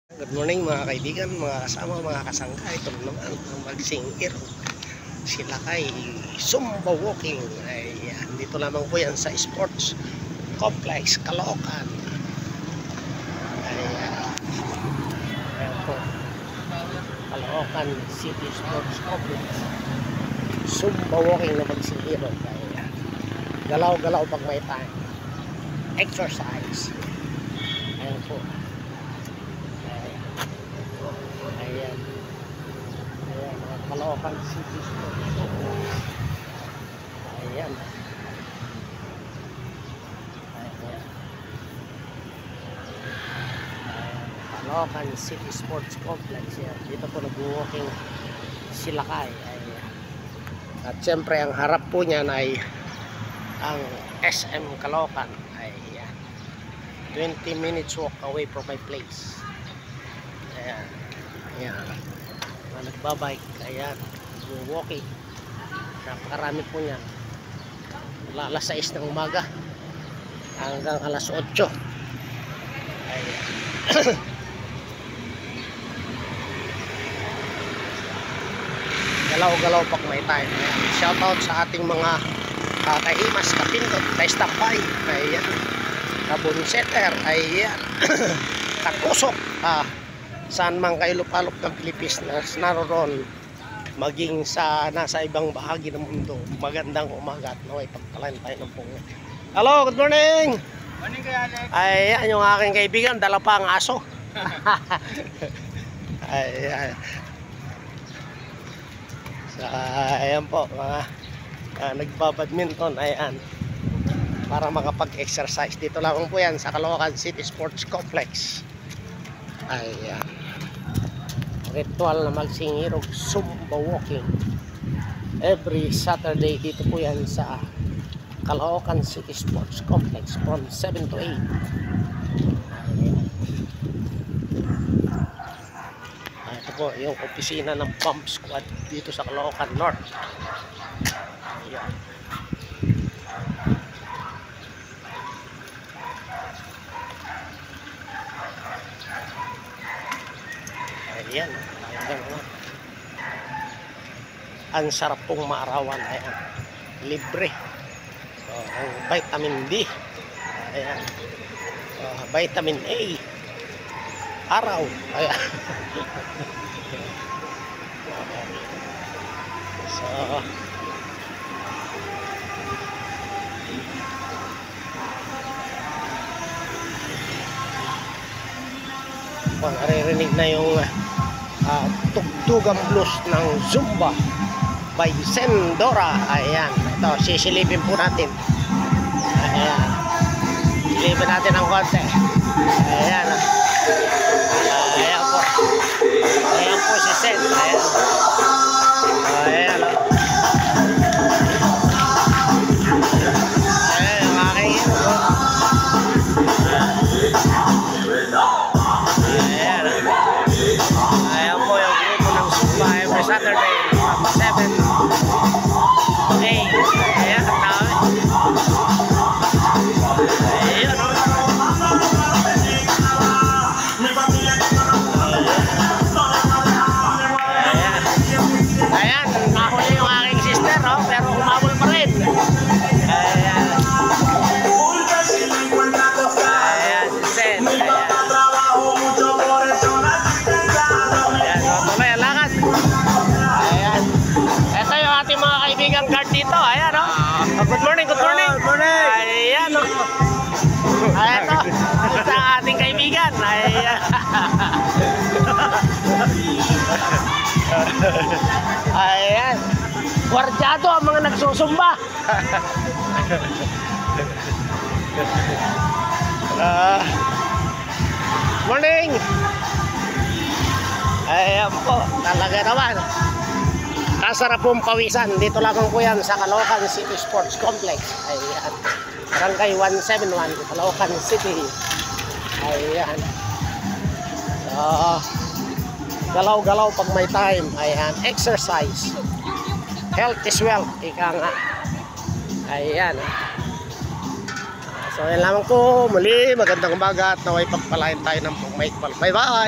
Good morning mga kaibigan, mga kasama, mga kasangka. Ito naman ang magsingir. Sila kay Zumba Walking. Ayan, dito lamang po yan sa Sports Complex, Caloocan. Ayan. Ayan po. Caloocan City Sports Complex. Zumba Walking na magsingir. Ayan. Galaw-galaw pag may time. Exercise. Ayan po. Ayan. Ayan, mga Caloocan City Sports Complex. Ayan. Ayan. Caloocan City Sports Complex. Ayan. Dito po nag-walking sila kay. Ayan. At syempre ang harap po niyan ay ang SM Caloocan. Ayan. 20 minutes walk away from my place. Ayan. Ayan. Nagbabike. Ayan. Walking. Napakarami po niyan. Mula alas 6 ng umaga hanggang alas 8. Ayan. Galaw-galaw pag may time. Ayan. Shout out sa ating mga kaimas, kapindot, kaistambay. Ayan. Kabunseter. Ayan. Katusok. Saan man kayo lupalop ng Pilipinas naroon, maging sa nasa ibang bahagi ng mundo, magandang umaga at naway pagpalain tayo ng punga. Hello, good morning! Morning kay Alex. Ayan yung aking kaibigan, dala pa ang aso. Ayan. So, ayan po, mga nagbabadminton, ayan. Para makapag-exercise. Dito lang po yan sa Caloocan City Sports Complex. Ayan. Ritual na magsingirog Zumba Walking every Saturday. Dito po yan sa Caloocan City Sports Complex from 7 to 8. Ayan. Ito po yung opisina ng Pump Squad dito sa Caloocan North. Ayan. Ayan, ang sarap pong maarawan. Ayan, libre. So, ang vitamin D. Ayan, vitamin A. Araw. Ayan. So, naririnig na yung tugtugang blues ng Zumba by Sendora. Ayan, ito sisilipin po natin. Ayan, silipin natin ng konti. Ayan, ayan po, ayan po si Sen. Ayan, ayan, ayan ang aking Saturday from 7 to 8. Ayan, ang dami. Ayan, o. Ayan. Ayan, nahuli yung aking sister, o, pero humabol pa rin. Ayan. Ayan, si Sen. Ayan. Ayan, so tuloy ang lakad. Ito yung ating mga kaibigan guard dito. Ayan, o. Good morning, good morning. Good morning. Ayan, o. Ayan, o. Sa ating kaibigan. Ayan. Ayan. Guardiado ang mga nagsusumba. Morning. Ayan po. Talaga naman. Kasarap pong pawisan. Dito lang po yan sa Caloocan City Sports Complex. Ayan. Barangay 171, Caloocan City. Ayan. So, galaw-galaw pag may time. Ayan. Exercise. Health is wealth. Ika nga. Ayan. So, yan lamang po. Muli, magandang umaga at naway pagpalain tayo ng pagmaikpal. Bye-bye!